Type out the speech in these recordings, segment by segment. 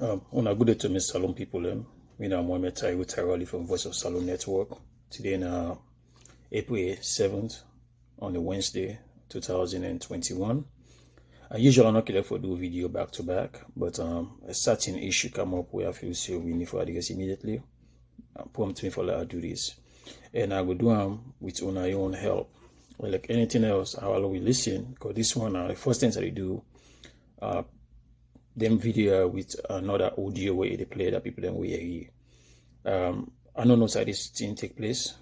On a good day to Miss Salone people. I'm Mohamed Tyroli from VOS of Salone Network. Today, April 7th, on a Wednesday, 2021. I usually not care for do video back to back, but a certain issue come up where I feel so we need for address immediately. Prompt me for I do this, and I will do them with on my own help. Like anything else, I will always listen because this one, the first things I do. Them video with another audio where they play that people then will hear. I don't know how this thing take place.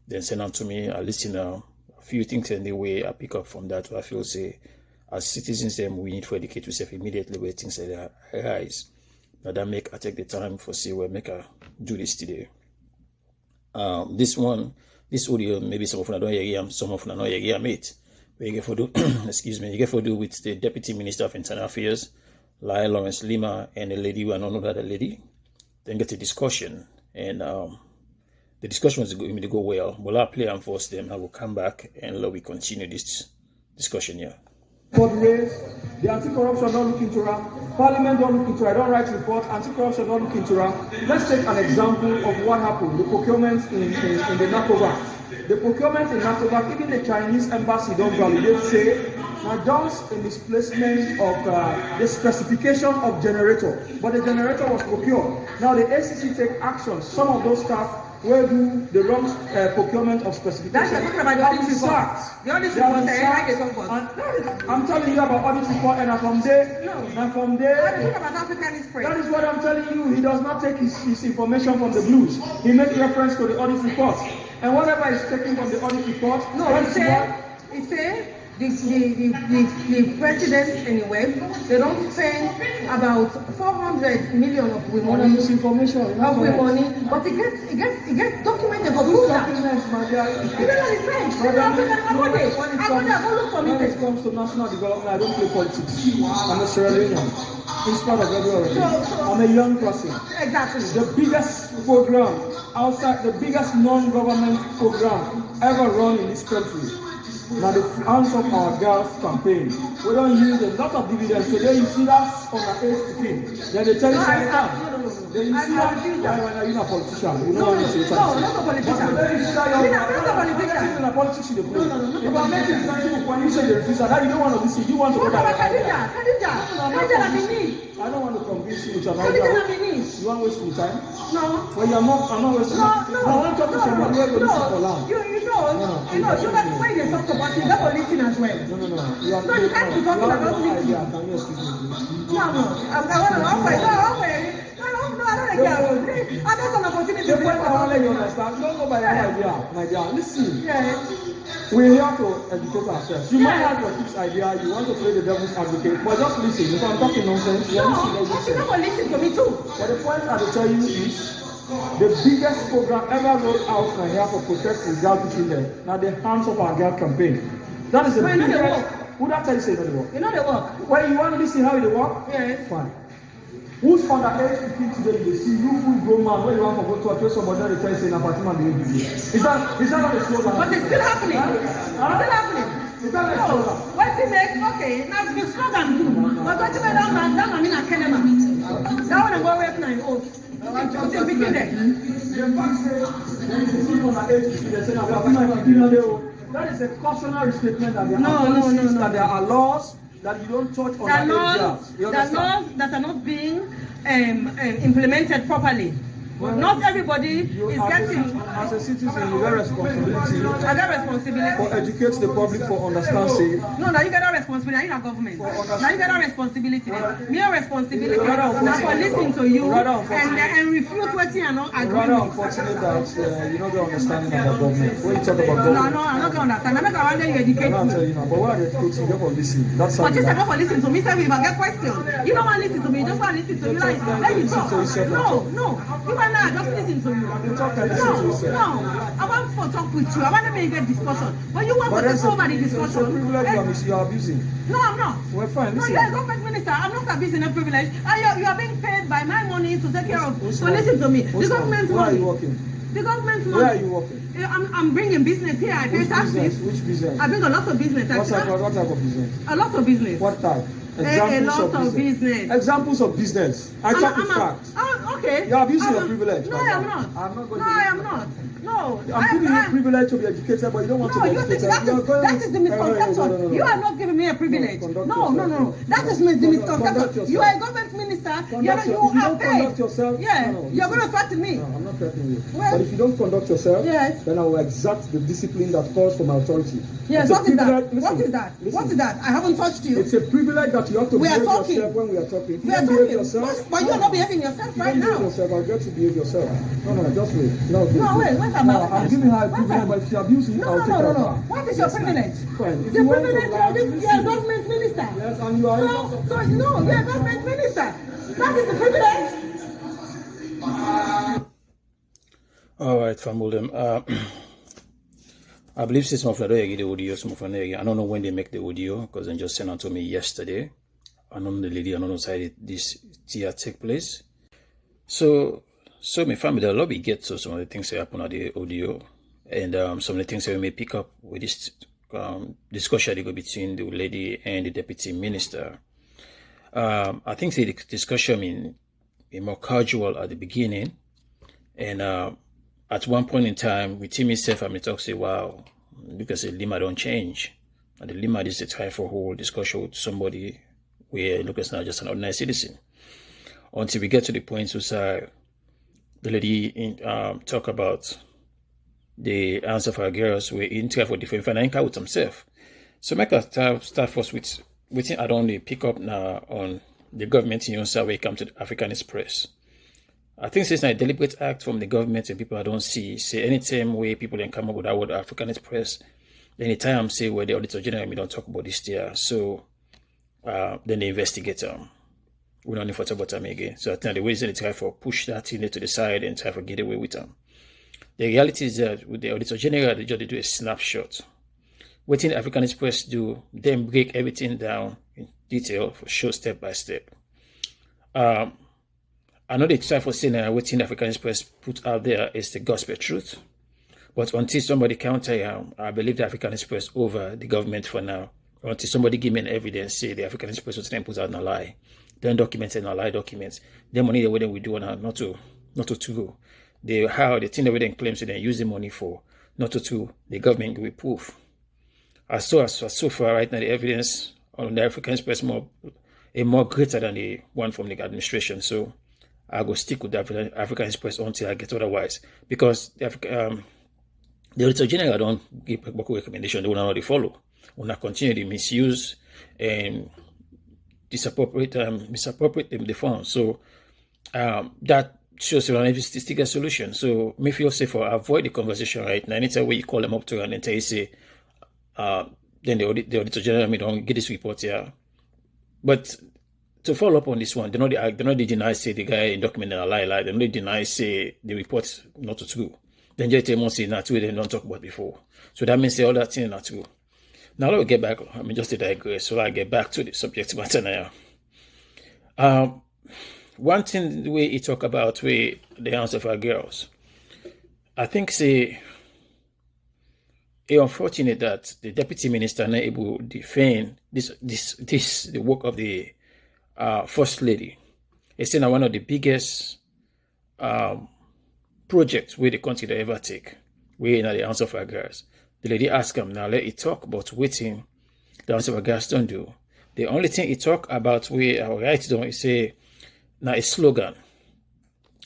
Then send them to me. I listen a few things and the way I pick up from that. I feel say as citizens them we need to educate ourselves immediately where things like that arise. Now that make I take the time for see where make I do this today. This audio maybe some of them don't hear, some of them don't hear mate. Where you get for do excuse me, you get for do with the Deputy Minister of Internal Affairs. Lahai, Leeman, and a lady who I don't know that lady, then get a discussion, and the discussion was going to go well. But I'll play and force them. I will come back and we continue this discussion here. For the race, the anti-corruption don't look into her, Parliament don't look into her, don't write report, anti-corruption don't look into her. Let's take an example of what happened, the procurement in the Nakovac. The procurement in Nakovac, even the Chinese embassy don't validate, say, now just a misplacement of the specification of generator, but the generator was procured. Now the ACC take action. Some of those staff will do the wrong procurement of specification. That's talking about the audit report. The audit report. I'm telling you about audit report, and from there, that is what I'm telling you. He does not take his information from the blues. He makes reference to the audit report, and whatever is taken from the audit report. No, he said. The president anyway, they don't spend about 400 million of we money, but it gets documented for proof that. You don't When it comes to national development, I don't play politics. I'm a Sierra Leonean. In spite of everything, I'm a young person. Exactly. The biggest program outside, the biggest non-government program ever run in this country. Now the hands of our girls campaign, we don't use a lot of dividends. Today you see that on the 8th. Then they tell you something. Then you see that when you're not a politician. You know what I'm saying? No, not a politician. You're not a politician. If I'm making something when you say the refusal, that you don't want to listen. You want to go back. I don't want to convince you with an idea. You want to waste your time? No. Well, I'm not wasting time. I want to talk to somebody who will listen for long. You know, when they talk about it, that will listen as well. No. You can't be talking about it. Can you excuse me, please? No. I don't want opportunity. The point I want to let you understand, don't go by your idea, my dear. Listen. Yes. We're here to educate ourselves. You might have your fixed idea, you want to play the devil's advocate, but just listen. If I'm talking nonsense, you're listening. But you don't listen to me too. But the point I will tell you is, the biggest program ever rolled out from here for protect the girl children. Now the hands of our girl campaign. That is the biggest. Who that tell you say not the work? You know the work. Well, you want to listen how it work? Yes. Fine. Who's on the age 15 today? They see you full grown man when you want to go to a place somebody they tell you say na Fatima be busy. Is that not the slogan? But it's still happening. Huh? It's still happening. Is that the slogan? What you make? Okay, now the slogan good. But what you make that mean I can't remember. That one I go away from my own. The fact say when you see on the age 15 they say na Fatima be busy. That is a cautionary statement that that there are laws that you don't touch on the laws that are not being implemented properly. Well, not everybody is getting. As a citizen, you have responsibility. I got responsibility. For educate the public for understanding. No, now you got a responsibility. You're not government. Now you got a responsibility. Your responsibility. Now for listening to you and refute what you are not agreeing. Rather unfortunate that you don't get understanding of the government. When you talk about government. No, I'm not going to understand. I'm not going to educate you. I'm not telling you now, but what are the educating? You don't listen. That's how. But you said not for listening to me. Say if I get questions, you don't want to listen to me. You just want to listen to you. Like let me talk. No. You want to just listen to you. No. I want to talk with you. I want to make a discussion. But you want to take over the discussion. You are abusing. No, I'm not. We're fine. No, you're a government minister. I'm not abusing a privilege. You are being paid by my money to take care of. So listen to me. The government money. Where are you working? The government money. Where are you working? I'm bringing business here. I pay taxes. Which business? I bring a lot of business. What type of business? A lot of business. What type? lot of business. Examples of business. I talk with facts. Okay. You are abusing your privilege. No, I am not. I'm not going no, to I am not. No. I'm giving you a privilege to be educated, but you don't want to be educated. That is the misconception. No. You are not giving me a privilege. No. That is the misconception. You are a government minister. You are paid. Yeah. You're going to threaten me. No, I'm not threatening you. Well, but if you don't conduct yourself, then I will exact the discipline that falls from my authority. Yes, what is that? What is that? What is that? I haven't touched you. It's a privilege that you have to behave yourself when we are talking. We are talking. But you are not behaving yourself right now. I'll get to behave yourself. No, just wait. No, wait. I'm giving her a privilege, but if you're abusing, I'll take her. No. What is your privilege? Fine. The privilege of you're a government minister. Yes, and you are. No, you're a government minister. That is the privilege. All right, Famulem. I believe some of them get the audio, some of them I don't know when they make the audio because they just sent it to me yesterday. I don't know the lady, I don't know how this tear take place. So my family, the lobby get to some of the things that happen at the audio and some of the things that we may pick up with this discussion between the lady and the deputy minister. I think the discussion be more casual at the beginning, and at one point in time, with him himself, I may talk say, "Wow, because the Leeman don't change." And the Leeman is the time for whole discussion with somebody where Lucas now just an ordinary citizen. Until we get to the point where the lady talk about the answer for our girls, we interact for different financial with himself. So make us start first with I don't only pick up now on the government in yourself when it comes to the African Express. I think it's not a deliberate act from the government and people I don't see. Say anytime where people then come up with that word African Express, anytime say where the Auditor General we don't talk about this there. So then they investigate we don't need to talk about them again. So I think the ways they try for push that in to the side and try to get away with them. The reality is that with the Auditor General, they just do a snapshot. What the African Express do, then break everything down in detail for show step by step. I know they try for saying that what the African Express put out there is the gospel truth. But until somebody counter, I believe the African Express over the government for now. Until somebody give me an evidence, say the African Express was then put out in a lie. Then documents and a lie documents. Then money the way we do not to go. They how the thing that we then claims to then use the money for not to the government will proof. So far right now the evidence on the African Express more greater than the one from the administration. So I go stick with the African Express until I get otherwise. Because the Auditor General don't give a recommendation, they will not follow. Will not continue the misuse and misappropriate the funds. So that shows you an stick a solution. So me feel safe for avoid the conversation right now. Anytime where you call them up to and then tell you say then the Auditor General don't get this report here. But to follow up on this one, they know they deny say the guy in document a lie. They know they deny say the report not true. Then just tell them say not true, they don't talk about before. So that means say all that thing not true. Now let me get back. I mean just to digress. So I get back to the subject matter now. One thing the way he talk about where the answer for girls, I think say it's unfortunate that the deputy minister not able to defend this the work of the First Lady. It's now one of the biggest projects where the country they ever take. Where now the answer for girls. The lady asked him, now let it talk about waiting the answer for girls don't do. The only thing he talk about where I write down is say now a slogan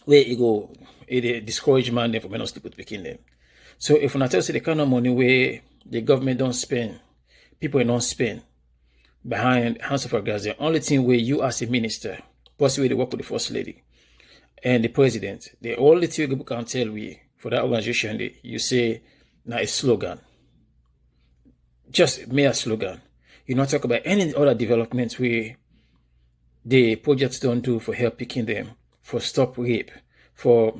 where you go it discourage man from not sleep with picking them. So if I tell you the kind of money where the government don't spend, people don't spend behind House of Girls, the only thing where you as a minister, possibly they work with the First Lady and the President, the only thing you can tell we for that organization, you say now a slogan. Just mere slogan. You not talk about any other developments where the projects don't do for help picking them, for stop rape, for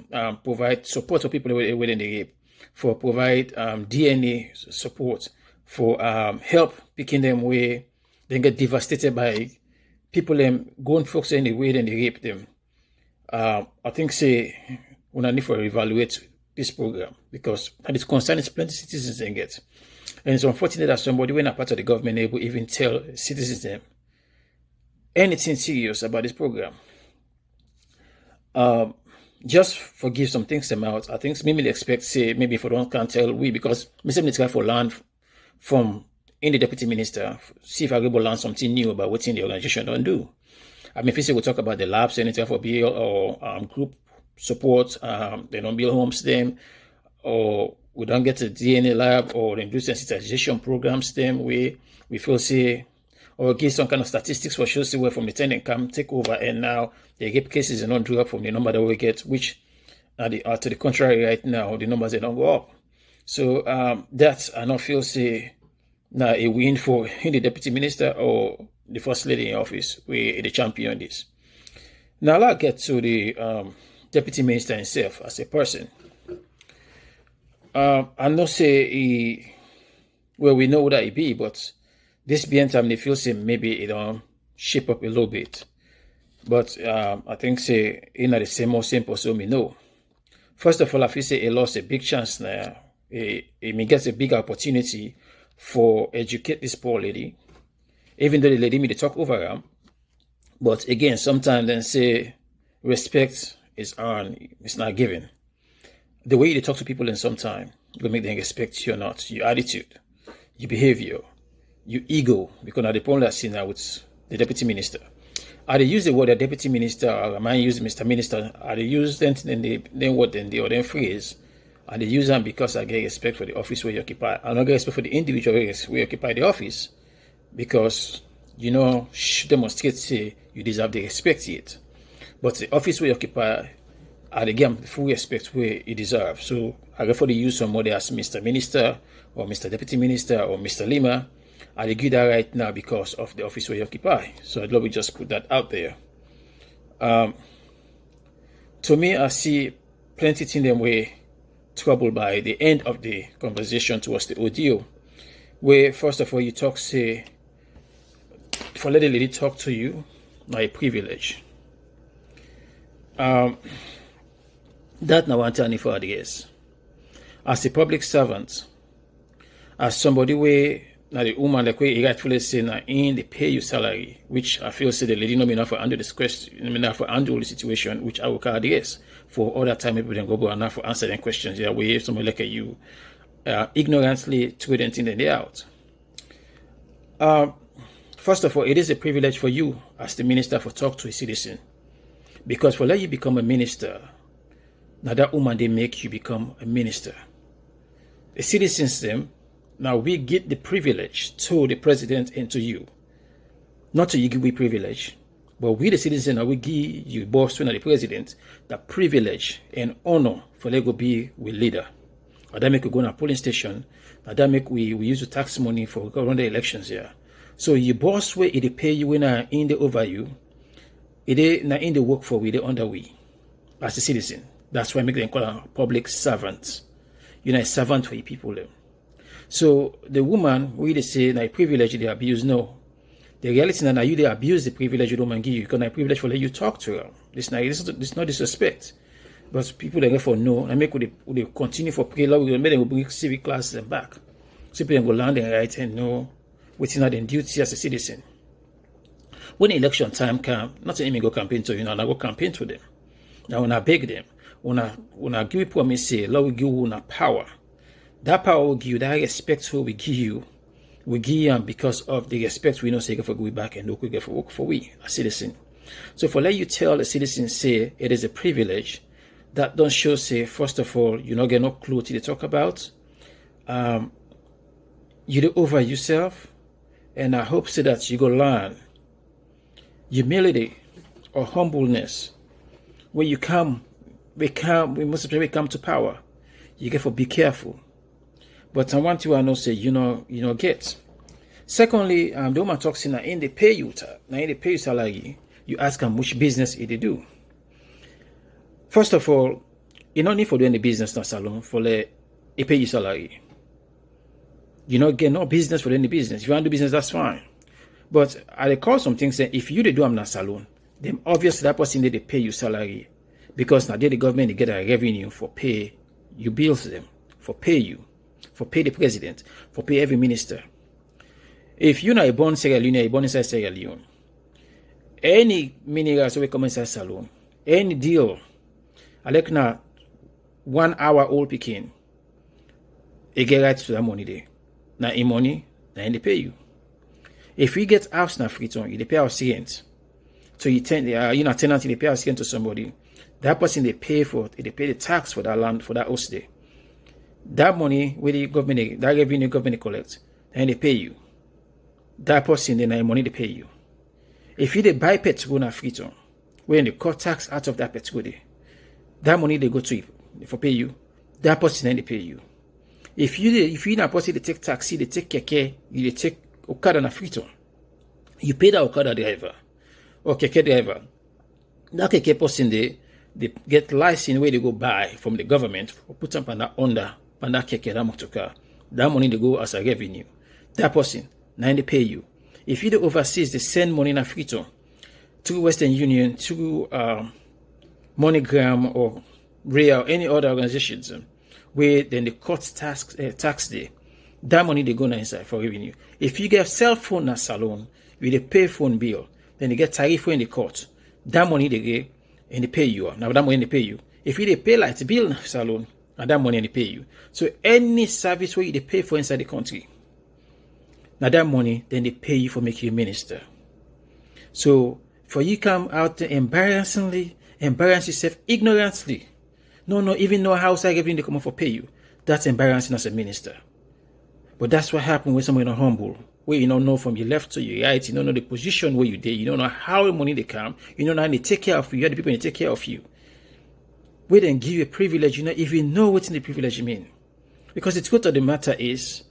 provide support for people within the rape, for provide DNA support, for help picking them where they get devastated by people going folks in the way then they rape them. I think say we need to reevaluate this program because it's concerning plenty citizens and get. And it's unfortunate that somebody when a part of the government able even tell citizens them anything serious about this program. Just forgive some things them out. I think maybe they expect, say, maybe if I don't can't tell we, because Mr. Minister for land from in the deputy minister, see if I able to learn something new about what in the organization don't do. I mean, if we'll talk about the labs, anything for bill or group support, they don't build homes them, or we don't get a DNA lab or the sensitization programs them, we feel say, or give some kind of statistics for sure, see where from the tenant come take over, and now they get cases and not drop from the number that we get, which are to the contrary right now, the numbers they don't go up. So that I not feel say now a win for the deputy minister or the first lady in office, we the champion this. Now I'll get to the deputy minister himself as a person. I know say well, we know that he be, but this being time they feel say maybe it don't shape up a little bit. But I think say in the same or same person we know. First of all, I feel say he lost a big chance now. He may get a big opportunity for educate this poor lady, even though the lady may talk over her. But again, sometimes then say respect is earned, it's not given. The way you talk to people in some time will make them respect you or not. Your attitude, your behavior, your ego, because now the problem that's seen now with the deputy minister. I they use the word deputy minister, or I use Mr. Minister, I they use then what then the other phrase, and they use them because I get respect for the office where you occupy. I don't get respect for the individual where you occupy the office, because you know demonstrate say you deserve the respect yet. But the office where you occupy, I give the full respect where you deserve. So I refer to use somebody as Mr. Minister or Mr. Deputy Minister or Mr. Leeman. I give that right now because of the office where you occupy. So I'd love to just put that out there. To me, I see plenty things them way troubled by the end of the conversation towards the audio, where first of all you talk say for let the lady talk to you, not a privilege. That now one turning for the years. As a public servant, as somebody where now the woman like we rightfully say now in they pay you salary, which I feel say the lady no enough for handle this question, enough for handle the situation, which I will call yes. For all that time people then go enough for answering questions. Yeah, we have somebody like you ignorantly trading in the day out. First of all, it is a privilege for you as the minister for talk to a citizen. Because for let you become a minister, now that woman they make you become a minister. The citizens them, now we get the privilege to the president and to you. Not to you give we privilege, but we the citizen now we give you boss to the president the privilege and honor for let go be with leader. Or that make we go to a polling station, or that make we use the tax money for run the elections here. So you boss where it pay you when in the over you, it now in the work for we the under we as a citizen. That's why I make them call a public servant. You're not a servant for your people them. So the woman, we they say, na privilege they abuse, no. The reality now you they abuse the privilege you don't give you, because na privilege for let you talk to her. This not disrespect. But people they go for no, and make they continue for pray law, we make them bring civic classes and back. So people go land and right and know what's not their duty as a citizen. When election time come, not to even go campaign to you, now I go campaign to them. Now when I beg them, when I give you promise, say, Lord will give you power. That power will give you, that respect will give you, because of the respect we know say for going back and look we get for work for we, a citizen. So for let you tell a citizen say it is a privilege, that don't show say, first of all, you not get no clue to talk about. You do over yourself, and I hope say that you go learn humility or humbleness. When you we must come to power. You get for be careful. But I want you to know say you get. Secondly, the woman talks in the pay you salary, you ask them which business they do. First of all, you don't need for doing the business now salon for the pay you salary. You not get no business for doing the business. If you want to do business, that's fine. But I call some things saying if you they do them na salon, then obviously that person they pay you salary. Because now the government they get a revenue for pay you bills them, for pay you, for pay the president, for pay every minister. If you're not born Sierra Leone, you're born inside Sierra Leone. Any minerals we come inside Salone, any deal, I like now 1 hour old picking, you get right to that money there. Now in money, now they pay you. If we get house now free on, you pay our rent. So you tenant, they pay house rent to somebody. That person they pay for, they pay the tax for that land, for that house there. That money where the government, that revenue government collect, and they pay you. That person then money they pay you. If you they buy pet to go na free on, when they cut tax out of that pet to go there, that money they go to you for pay you. That person then they pay you. If you not person they take taxi, they take keke, they take Okada na free on, you pay that Okada driver or keke driver. That keke person they get license where they go buy from the government or put them on that keke that motoka. That money they go as a revenue. That person now they pay you. If you the overseas, they send money in Africa to Western Union, to MoneyGram or Ria or any other organizations, where then they cut tax there. That money they go inside for revenue. If you get cell phone at Salone, you they pay phone bill, then they get tariff when they cut. That money they get and they pay you. Now that money they pay you. If you they pay light bill in Salone, and that money they pay you. So any service where you they pay for inside the country, now that money, then they pay you for making you minister. So for you come out embarrass yourself ignorantly, no, even know how outside revenue they come for pay you. That's embarrassing as a minister. But that's what happened when someone is humble, where you don't know from your left to your right, you don't know the position where you did, you don't know how the money they come, you don't know how they take care of you, the people they take care of you. We then give you a privilege, you know, if you know what the privilege mean. Because the truth of the matter is,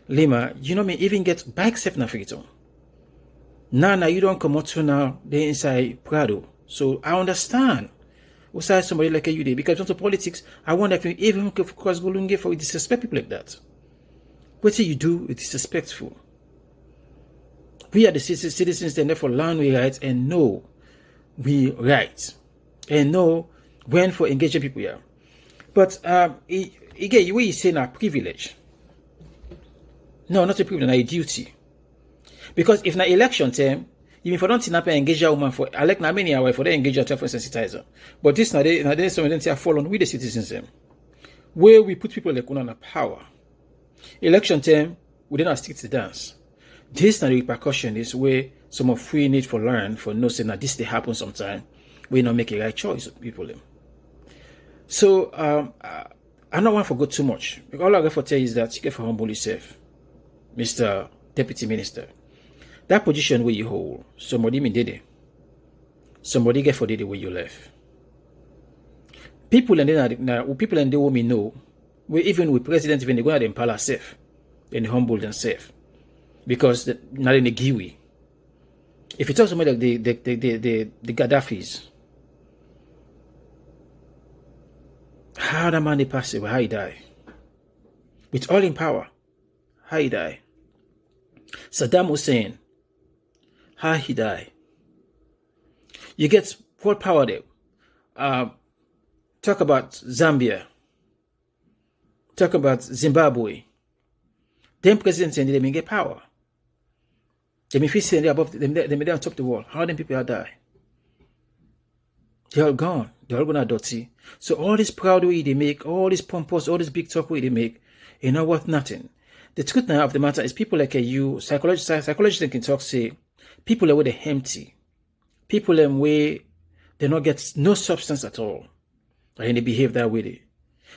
Leeman, you know me, even get bike safe na free. Now you don't come out to now, they inside Prado. So I understand. Besides somebody like you did, because into politics, I wonder if you even cross Golunge for disrespect people like that. What do you do is disrespectful. We are the citizens that therefore learn we right and know we right. And know when for engaging people here. But again, the way you say now privilege. No, not a privilege, not a duty. Because if na election time, even if I don't engage a woman for elect na many hours for they engage a for sensitizer. But this now they some identity fall on with the citizens them. Where we put people like on power. Election time, we don't stick to the dance. This now the repercussion is where some of we need for learn for no saying that this they happen sometime. We not make a right choice of people them. So I don't want to go too much. Because all I got for tell you is that you get for humble yourself. Mr. Deputy Minister, that position where you hold, somebody did it. Somebody get for the way you left. People and they want me know, where even with president, even they go to impala safe, and humble themselves, because not in the Giwi. If you talk to somebody like the Gaddafis, how that man they pass away, how he die, with all in power. How he died. Saddam Hussein, how he died. You get what power there. Talk about Zambia. Talk about Zimbabwe. Them presidents and they may get power. They may feel sitting there above them, they may on top of the wall. How them people are die? They're all gone. They're all gonna dirty. So all this proud way they make, all this pompous, all this big talk way they make, you know worth nothing. The truth now of the matter is people like you, psychologists can talk, say, people are where they're empty. People in way they not get no substance at all. And they behave that way.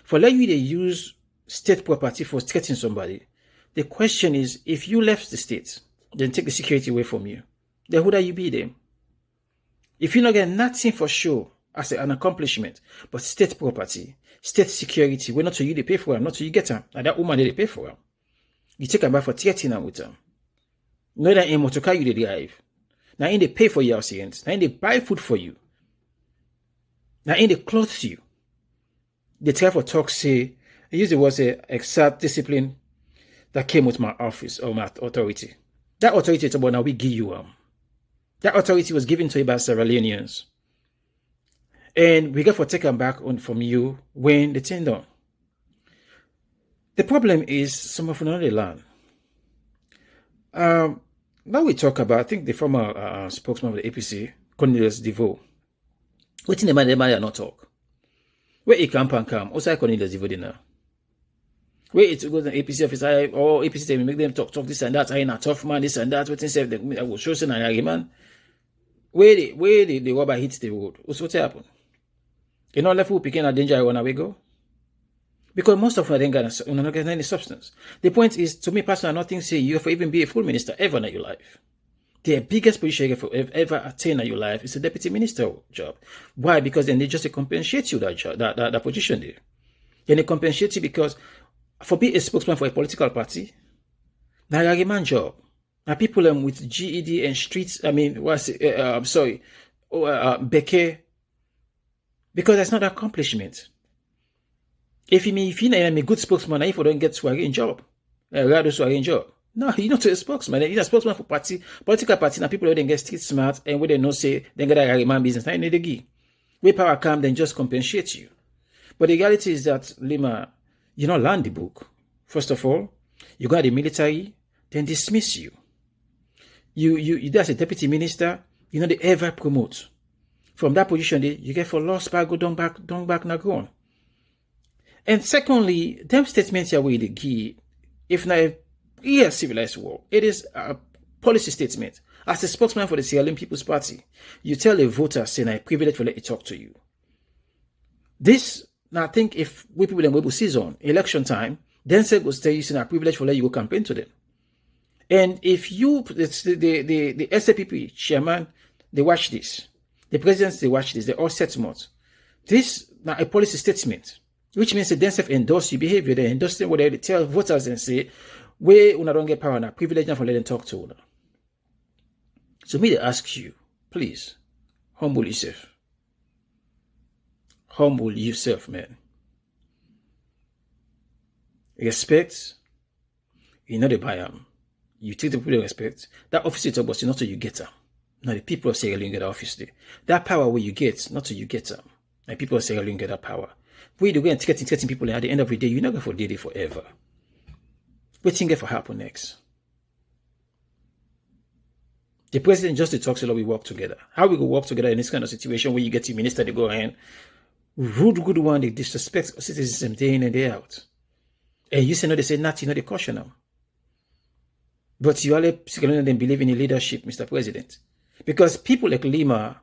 For like you, they use state property for threatening somebody. The question is, if you left the state, then take the security away from you, then who do you be then? If you not get nothing for sure as an accomplishment, but state property, state security, well, not to you they pay for them, not to you get them, and that woman they pay for them. You take them back for 13 and with them. No, that in motor car you they drive. Now in they pay for your rent. Now in they buy food for you. Now in they clothe you. They try for talk say, I use the word say exact discipline that came with my office or my authority. That authority is about now we give you that authority was given to you by Sierra Leoneans. And we got for take them back on from you when they turn down. The problem is some of them don't learn. now we talk about, I think the former spokesman of the APC, Cornelius DeVoe. What in the man are not talk? Where he come and come, also Cornelius DeVoe dinner. Where it goes an APC officer or APC they make them talk this and that, I ain't a tough man, this and that, what say I will show some argument. Where the rubber hits the road. What's happen? You know, left who picking a danger I wanna we go? Because most of them don't get any substance. The point is, to me personally, nothing say you have even be a full minister ever in your life. The biggest position you have ever attained in your life is a deputy minister job. Why? Because then they just compensate you that job, that position there. Then they compensate you because for being a spokesman for a political party, now a man job. Now people with GED and streets, Becke, because that's not an accomplishment. If you are a good spokesman, if you don't get swagging job, rather swagging job. No, you're not a spokesman. You're a spokesman for political party. Now people don't get street smart and when they know say they get a man business. Now you need a gig. Where power come, then just compensate you. But the reality is that Leeman, you not learn the book. First of all, you got the military, then dismiss you. You as a deputy minister, you know they ever promote. From that position, you get for lost back, go down back, now go on. And secondly, them statements are where the key. If not a civilized world, it is a policy statement. As a spokesman for the Sierra Leone People's Party, you tell a voter, saying, "I privilege for let you talk to you." This, now I think, if we people in Weibo season election time, then say go tell you, saying, "I privilege for let you go campaign to them." And if you, the SAPP chairman, they watch this, the presidents they watch this, they all set smart. This now a policy statement. Which means they themselves endorse your behavior. They endorse them, what they tell voters and say, we don't get power now, privilege now for letting talk to una. So me, they ask you, please, humble yourself. Humble yourself, man. Respect, you know the buy them. You take the people respect. That office you talk about, not till you get them. Now the people of Sierra Leone get that office there. That power where you get, not till you get them. And people of Sierra Leone get that power. We do go and getting people at the end of the day, you're not going for daily forever. What think for happen next? The president just talks a lot, we work together. How we go work together in this kind of situation where you get your minister to go and rude good one, they disrespect citizens day in and day out. And you say no, they say nothing, they caution them. But you all them believe in leadership, Mr. President. Because people like Leeman,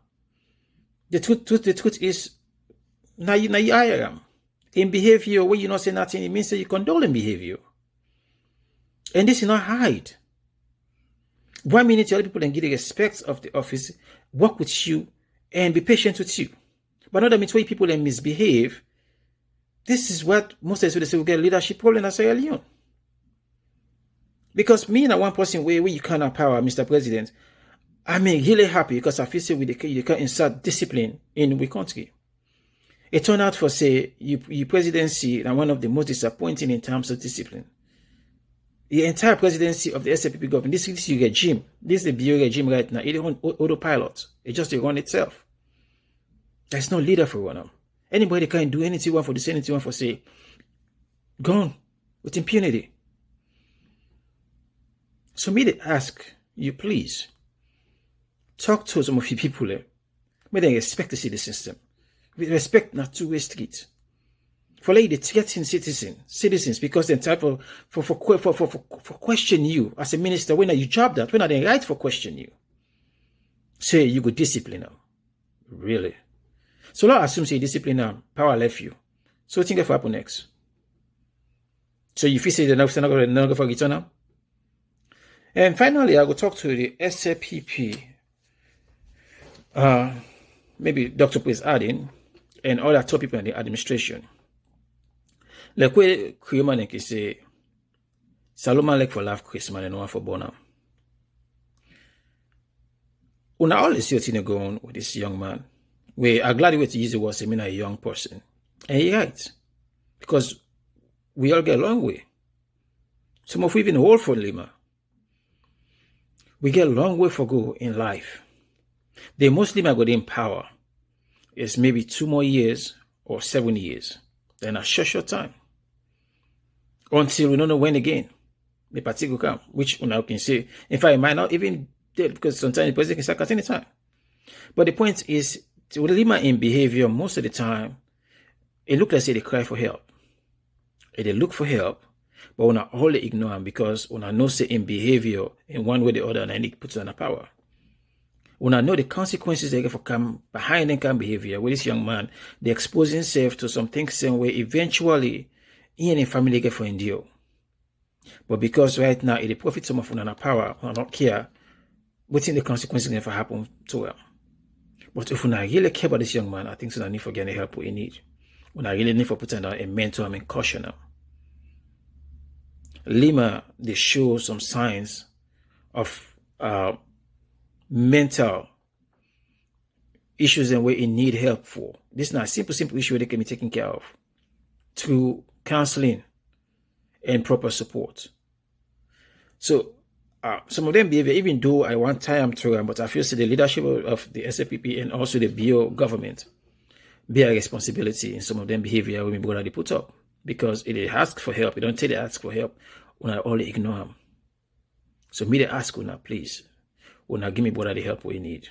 the truth is, now you hire them. In behavior, when you not say nothing, it means that you condole in behavior. And this is not hide. 1 minute, you other people and give the respect of the office, work with you, and be patient with you. But another means when people and misbehave, this is what most of the say will get leadership problem in Sierra Leone. Because me and one person where you can't have power, Mr. President, I'm really happy because I feel say you can insert discipline in the country. It turned out for say your presidency and one of the most disappointing in terms of discipline. The entire presidency of the SAPP government, this is your regime. This is the BO regime right now. It's on autopilot. It just run itself. There's no leader for one of them. Anybody can do anything one for this, anything one for say, gone with impunity. So me to ask you, please, talk to some of you people there. May they respect to see the system. With respect, not two-way street. For like the threatening citizens, because they're type for question you as a minister. When are you job that? When are they right for question you? Say you go discipline them. Really? So now assume say discipline them, power left you. So what think of happen next? So you feel say they're not going to forget them. And finally, I will talk to the SAPP. Maybe Dr. Please adding and other top people in the administration. Like where Procurement can say, Salone like for laugh Christmas and one for Bonham. Una always see what's going with this young man. We are glad to use the word, I mean a young person. And he's right. Because we all get a long way. Some of we even old for Leeman. We get a long way for go in life. The most Leeman got in power is maybe 2 more years or 7 years. Then a short time. Until we don't know when again. the party will come, which una can say. In fact, it might not even tell, because sometimes the president can sack at any time. But the point is, with Leeman in behavior, most of the time, it looks like they cry for help. They look for help, but una only ignore them because una know say in behavior, in one way or the other, and I need to put under power. Una know the consequences they get for come behind them kind of behavior. With this young man, they expose himself to some things same way eventually he and his family get for endure. But because right now it profits some of una power, una not care what's in the consequences going to happen to her. But if una really care about this young man, I think so need for getting the help we need. Una really need for putting a mentor and caution her. Leeman, they show some signs of mental issues and where he need help for. This is not a simple issue they can be taken care of through counseling and proper support. So some of them behavior, even though I want time through them, but I feel the leadership of the SFPP and also the BO government bear responsibility in some of them behavior when we put up. Because if they ask for help, they don't tell they ask for help, when I only ignore them. So me they ask una, please, una give me brother the help we need.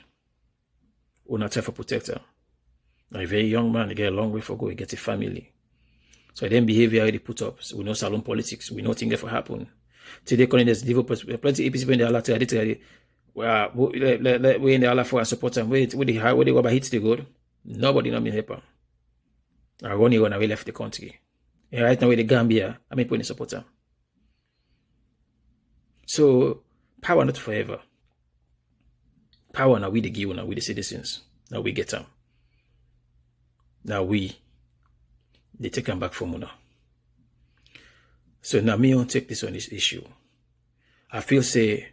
Una try for protector. Now a very young man, they get a long way for go, he get a family. So then behavior they put up. So we know Salone politics, we know things that will happen. Today calling this developers, plenty of people in the Allah to we in the Allah for and support them. Where they go about hits the good. Nobody know me help. I run when I left the country. And right now with the Gambia, I'm putting support them. So power not forever. Power now we the give, now we the citizens. Now we get them. Now they take them back from now. So now me won't take this on this issue. I feel say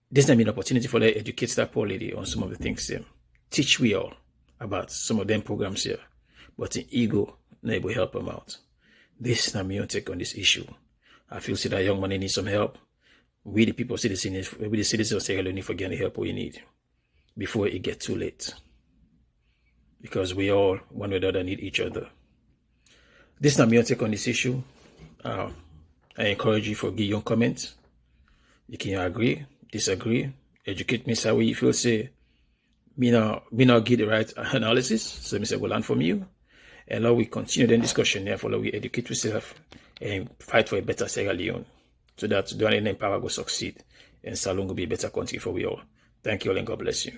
this is an opportunity for them to educate that poor lady on some of the things them. Teach we all about some of them programs here. But in ego, they will help them out. This is not me won't take on this issue. I feel say that young man needs some help. We the people citizens, we the citizens of Sierra Leone for getting the help we need before it gets too late. Because we all, one way or the other, need each other. This is not me won't take on this issue. I encourage you for give your comments. You can agree, disagree, educate me how you feel say me not get the right analysis. So me say go learn from you. And now we continue the discussion, therefore we educate yourself and fight for a better Sierra Leone. So that the power will succeed and Salone will be a better country for we all. Thank you all and God bless you.